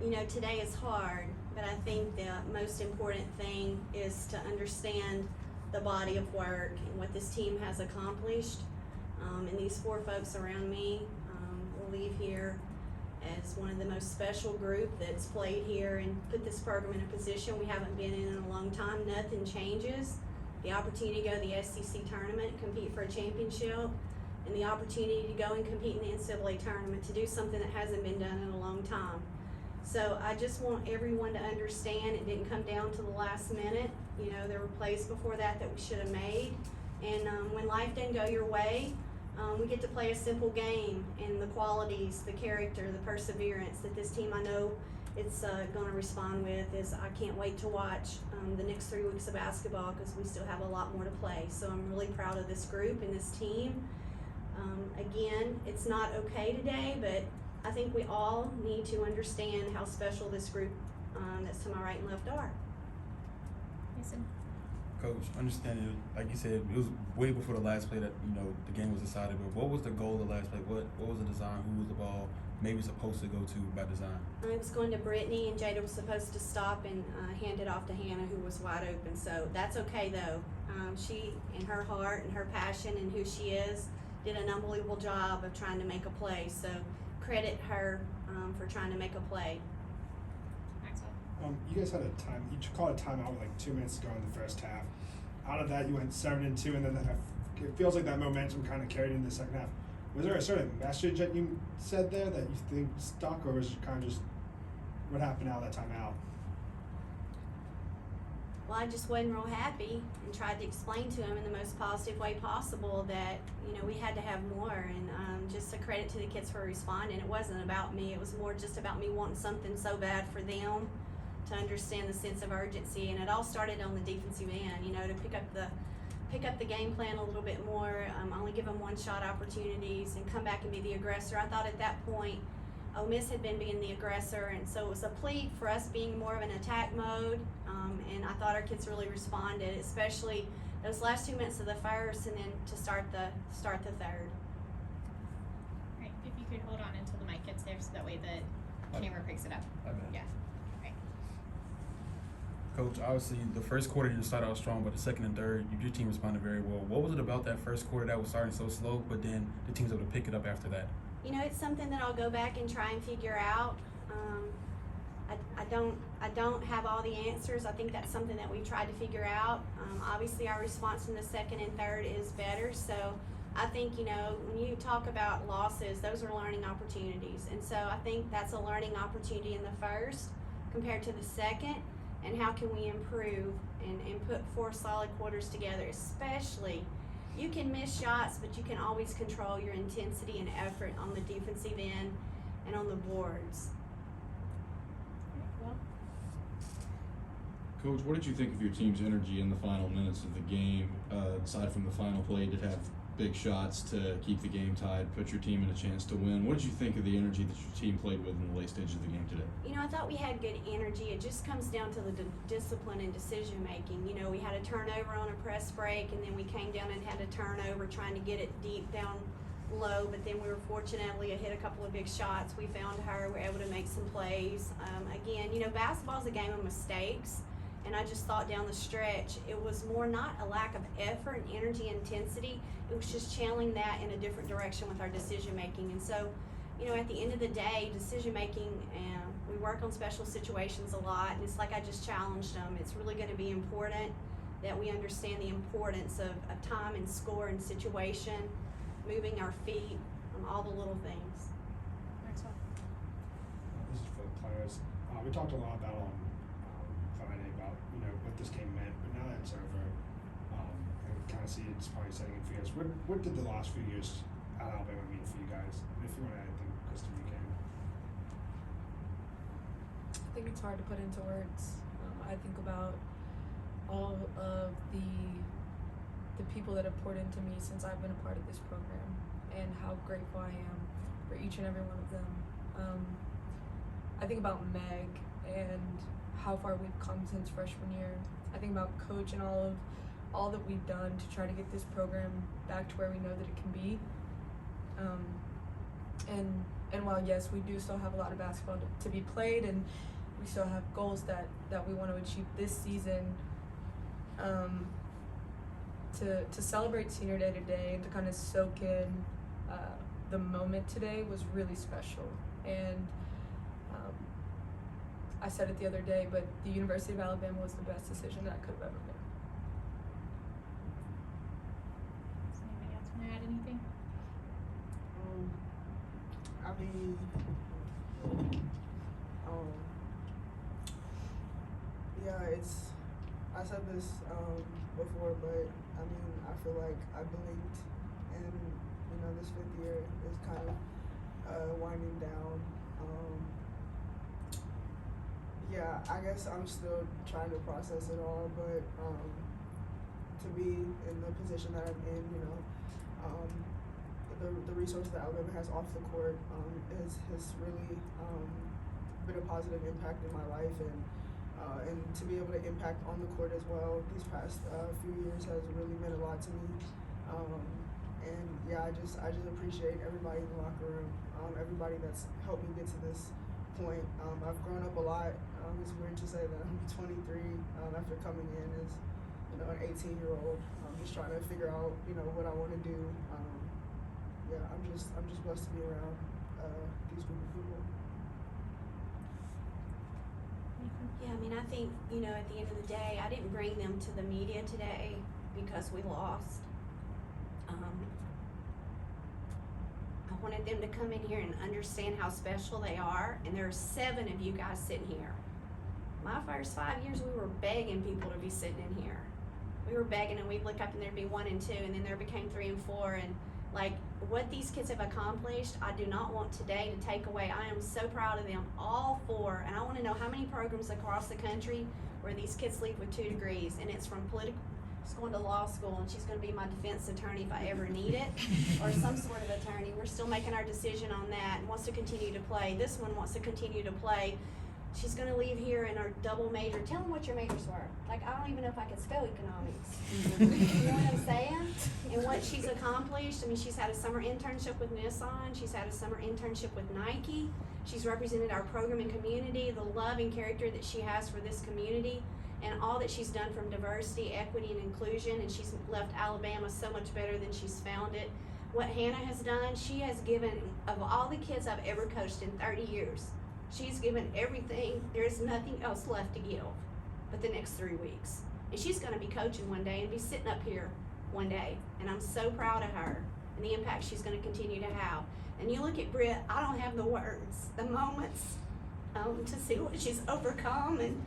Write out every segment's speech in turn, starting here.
Today is hard, but I think the most important thing is to understand the body of work and what this team has accomplished. And these four folks around me will leave here as one of the most special group that's played here and put this program in a position we haven't been in a long time. Nothing changes. The opportunity to go to the SEC tournament, compete for a championship, and the opportunity to go and compete in the NCAA tournament, to do something that hasn't been done in a long time. So I just want everyone to understand it didn't come down to the last minute. There were plays before that we should have made. And when life didn't go your way, we get to play a simple game, and the qualities, the character, the perseverance that this team, I know it's going to respond with is I can't wait to watch the next 3 weeks of basketball, because we still have a lot more to play. So I'm really proud of this group and this team. Again, it's not okay today, but I think we all need to understand how special this group that's to my right and left are. Mason. Coach, understanding, like you said, it was way before the last play that the game was decided. But what was the goal of the last play? What was the design? Who was the ball maybe supposed to go to by design? It was going to Brittany, and Jada was supposed to stop and hand it off to Hannah, who was wide open. So that's okay though. She, in her heart and her passion and who she is, did an unbelievable job of trying to make a play. So credit her for trying to make a play. You guys had a time. You called a timeout with like 2 minutes to go in the first half. Out of that, you went 7-2, and then it feels like that momentum kind of carried into the second half. Was there a sort of message that you said there that you think stuck, or was it kind of just what happened out of that timeout? Well, I just wasn't real happy and tried to explain to him in the most positive way possible that, we had to have more, and just a credit to the kids for responding. It wasn't about me. It was more just about me wanting something so bad for them to understand the sense of urgency. And it all started on the defensive end, to pick up the game plan a little bit more, only give them one-shot opportunities and come back and be the aggressor. I thought at that point, Ole Miss had been being the aggressor, and so it was a plea for us being more of an attack mode, and I thought our kids really responded, especially those last 2 minutes of the first, and then to start the third. Right, if you could hold on until the mic gets there so that way the camera picks it up. Yeah, right. Coach, obviously the first quarter you started out strong, but the second and third, your team responded very well. What was it about that first quarter that was starting so slow, but then the team was able to pick it up after that? It's something that I'll go back and try and figure out. I don't have all the answers. I think that's something that we tried to figure out. Obviously, our response in the second and third is better. So I think, when you talk about losses, those are learning opportunities. And so I think that's a learning opportunity in the first compared to the second. And how can we improve and put 4 solid quarters together, especially you can miss shots, but you can always control your intensity and effort on the defensive end and on the boards. Well, Coach, what did you think of your team's energy in the final minutes of the game? Aside from the final play, did have big shots to keep the game tied, put your team in a chance to win. What did you think of the energy that your team played with in the late stages of the game today? I thought we had good energy. It just comes down to the discipline and decision making. We had a turnover on a press break, and then we came down and had a turnover trying to get it deep down low, but then we were fortunately hit a couple of big shots. We found her, we were able to make some plays. Again, basketball is a game of mistakes, and I just thought down the stretch it was more not a lack of effort and energy and intensity, it was just channeling that in a different direction with our decision making. And so, at the end of the day, decision making, we work on special situations a lot, and it's like I just challenged them. It's really going to be important that we understand the importance of time and score and situation, moving our feet, all the little things. Maxwell. This is for the players. We talked a lot about on Friday about what this game meant, but now that it's over, I can kind of see it's probably setting in for you guys. What did the last few years at Alabama mean for you guys? And if you want to add anything, Kristy, you can. I think it's hard to put into words. I think about all of the people that have poured into me since I've been a part of this program, and how grateful I am for each and every one of them. I think about Meg and how far we've come since freshman year. I think about Coach and all that we've done to try to get this program back to where we know that it can be. And And while yes, we do still have a lot of basketball to be played, and we still have goals that we want to achieve this season, to celebrate Senior Day today and to kind of soak in the moment today was really special. And I said it the other day, but the University of Alabama was the best decision that I could have ever made. Does anybody else want to add anything? I mean, yeah, I said this before, but I mean, I feel like I blinked, and this 5th year is kind of winding down. Yeah, I guess I'm still trying to process it all, but to be in the position that I'm in, the resources that Alabama has off the court has really been a positive impact in my life, and to be able to impact on the court as well these past few years has really meant a lot to me. And yeah, I just appreciate everybody in the locker room, everybody that's helped me get to this point. I've grown up a lot. It's weird to say that I'm 23 after coming in as an 18-year-old. I'm just trying to figure out what I want to do. Yeah, I'm just blessed to be around these group of people. Yeah, I mean, I think, at the end of the day, I didn't bring them to the media today because we lost. I wanted them to come in here and understand how special they are, and there are 7 of you guys sitting here. My first 5 years, we were begging people to be sitting in here. We were begging, and we'd look up and there'd be 1 and 2, and then there became 3 and 4, and like what these kids have accomplished, I do not want today to take away. I am so proud of them, all 4, and I want to know how many programs across the country where these kids leave with 2 degrees, and it's from political. She's going to law school, and she's going to be my defense attorney if I ever need it, or some sort of attorney. We're still making our decision on that, and wants to continue to play. This one wants to continue to play. She's going to leave here in her double major. Tell them what your majors were. Like, I don't even know if I could spell economics. You know what I'm saying? And what she's accomplished. I mean, she's had a summer internship with Nissan. She's had a summer internship with Nike. She's represented our program and community, the love and character that she has for this community, and all that she's done from diversity, equity, and inclusion. And she's left Alabama so much better than she's found it. What Hannah has done, she has given, of all the kids I've ever coached in 30 years, she's given everything. There's nothing else left to give but the next 3 weeks. And she's going to be coaching one day and be sitting up here one day. And I'm so proud of her and the impact she's going to continue to have. And you look at Britt, I don't have the words, the moments to see what she's overcome. And,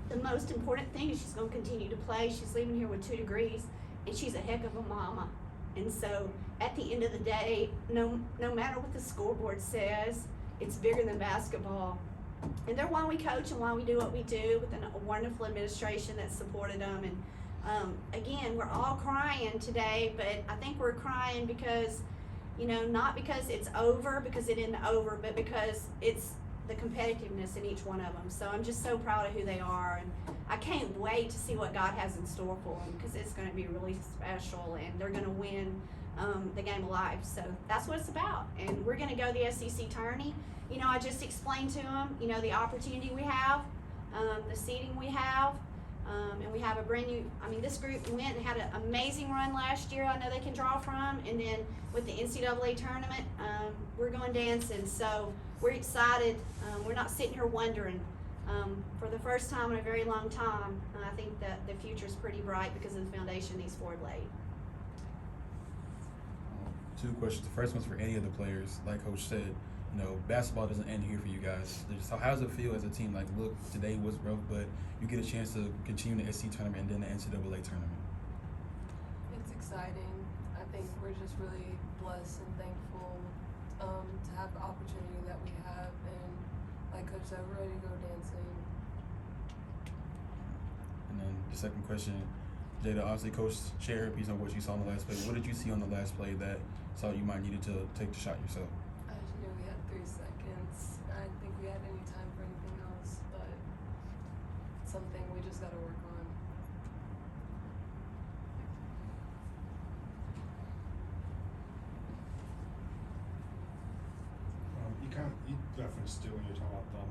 the most important thing is she's going to continue to play. She's leaving here with 2 degrees, and she's a heck of a mama. And so at the end of the day, no matter what the scoreboard says, it's bigger than basketball. And they're why we coach and why we do what we do, with a wonderful administration that supported them. And again, we're all crying today, but I think we're crying because, not because it's over, because it isn't over, but because it's the competitiveness in each one of them. So I'm just so proud of who they are, and I can't wait to see what God has in store for them, because it's going to be really special, and they're going to win the game of life. So that's what it's about, and we're going to go the SEC tourney. I just explained to them, the opportunity we have, the seeding we have, and we have a brand new, this group went and had an amazing run last year. I know they can draw from, and then with the NCAA tournament, we're going dancing. So we're excited. We're not sitting here wondering. For the first time in a very long time, I think that the future is pretty bright because of the foundation these 4 laid. 2 questions. The first one's for any of the players. Like Coach said, basketball doesn't end here for you guys. So how does it feel as a team? Like, look, today was rough, but you get a chance to continue the SC tournament and then the NCAA tournament. It's exciting. I think we're just really blessed and thankful to have the opportunity that we have, and like Coach said, we're ready to go dancing. And then the second question, Jada, obviously Coach shared her piece on what you saw on the last play. What did you see on the last play that saw you might needed to take the shot yourself? I just knew we had 3 seconds. I didn't think we had any time for anything else, but it's something we just got to work on. you referenced it when you were talking about them.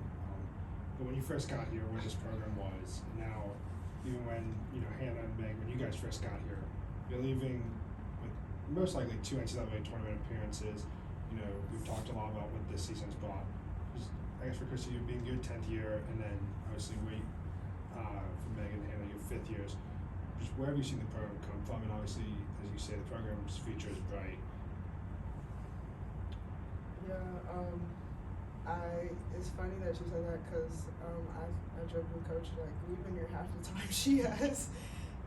But when you first got here, where this program was, and now, even when, you know, Hannah and Meg, when you guys first got here, you're leaving with most likely 2 NCAA tournament appearances. You know, we've talked a lot about what this season's brought. Just, I guess for Kristy, you being your 10th year, and then obviously for Meg and Hannah, your 5th years. Just where have you seen the program come from? And obviously, as you say, the program's future is bright. Yeah, it's funny that you said that because I joked with Coach, like, we've been here half the time she has.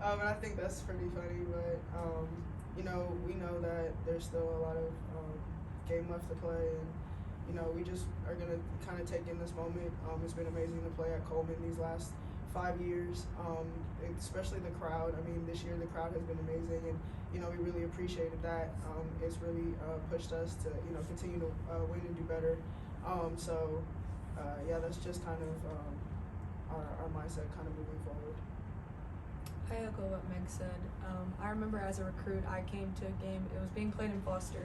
And I think that's pretty funny, but, you know, we know that there's still a lot of game left to play, and, you know, we just are going to kind of take in this moment. It's been amazing to play at Coleman these last 5 years, especially the crowd. I mean, this year the crowd has been amazing, and, you know, we really appreciated that. It's really pushed us to, you know, continue to win and do better. Yeah, that's just kind of our mindset kind of moving forward. I echo what Meg said. I remember as a recruit, I came to a game, it was being played in Foster,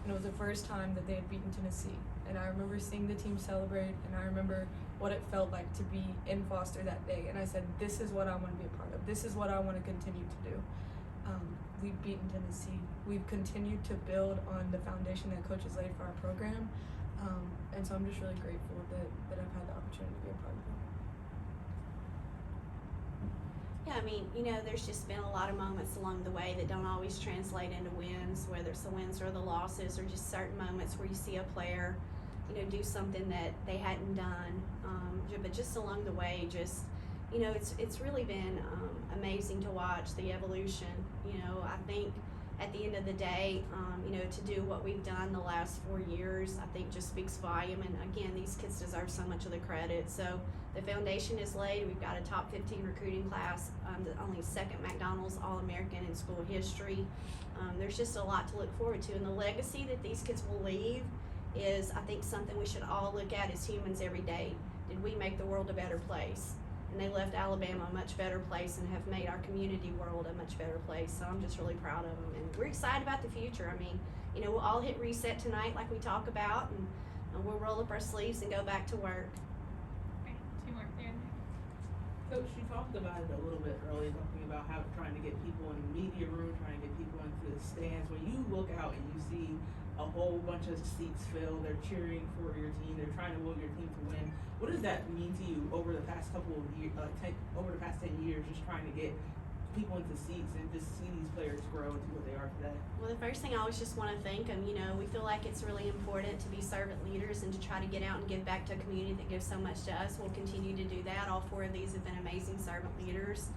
and it was the first time that they had beaten Tennessee. And I remember seeing the team celebrate, and I remember what it felt like to be in Foster that day. And I said, this is what I want to be a part of. This is what I want to continue to do. We've beaten Tennessee. We've continued to build on the foundation that Coach has laid for our program. And so I'm just really grateful that I've had the opportunity to be a part of it. Yeah, I mean, you know, there's just been a lot of moments along the way that don't always translate into wins, whether it's the wins or the losses, or just certain moments where you see a player, you know, do something that they hadn't done. But just along the way, just, you know, it's really been amazing to watch the evolution. You know, I think at the end of the day, you know, to do what we've done the last 4 years, I think just speaks volume. And again, these kids deserve so much of the credit. So the foundation is laid. We've got a top 15 recruiting class, the only second McDonald's All-American in school history. There's just a lot to look forward to. And the legacy that these kids will leave is, I think, something we should all look at as humans every day. Did we make the world a better place? And they left Alabama a much better place and have made our community world a much better place. So I'm just really proud of them. And we're excited about the future. I mean, you know, we'll all hit reset tonight like we talk about, and we'll roll up our sleeves and go back to work. Right, 2 more there. Coach, you talked about it a little bit earlier, talking about how trying to get people in the media room, trying to get people into the stands. When you look out and you see a whole bunch of seats filled, they're cheering for your team, they're trying to will your team to win. What does that mean to you over the past couple of years, over the past 10 years, just trying to get people into seats and just see these players grow into what they are today? Well, the first thing I always just want to thank them. You know, we feel like it's really important to be servant leaders and to try to get out and give back to a community that gives so much to us. We'll continue to do that. All 4 of these have been amazing servant leaders.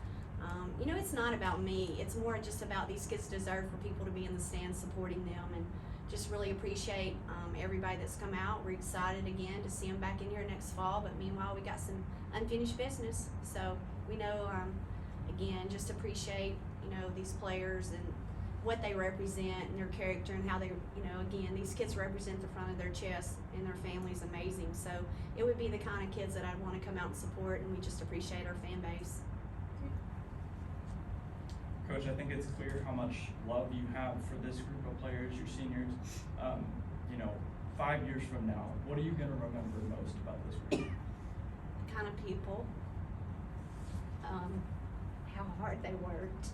You know, it's not about me. It's more just about these kids deserve for people to be in the stands supporting them, and just really appreciate everybody that's come out. We're excited again to see them back in here next fall, but meanwhile we got some unfinished business. So we know, again, just appreciate, you know, these players and what they represent and their character and how they, you know, again, these kids represent the front of their chest and their family's amazing. So it would be the kind of kids that I'd want to come out and support, and we just appreciate our fan base. Coach, I think it's clear how much love you have for this group of players, your seniors. You know, 5 years from now, what are you going to remember most about this group? Kind of people, how hard they worked.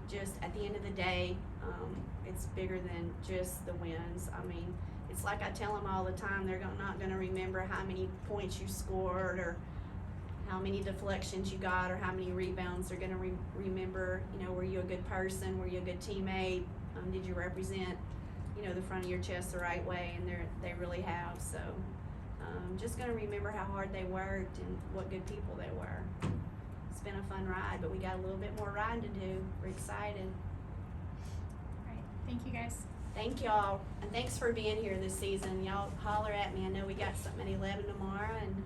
Just at the end of the day, it's bigger than just the wins. I mean, it's like I tell them all the time, they're not going to remember how many points you scored or how many deflections you got or how many rebounds. They're going to remember, you know, were you a good person? Were you a good teammate? Did you represent, you know, the front of your chest the right way? And they really have. So just going to remember how hard they worked and what good people they were. It's been a fun ride, but we got a little bit more riding to do. We're excited. All right, thank you guys. Thank y'all, and thanks for being here this season. Y'all holler at me. I know we got something at 11 tomorrow, and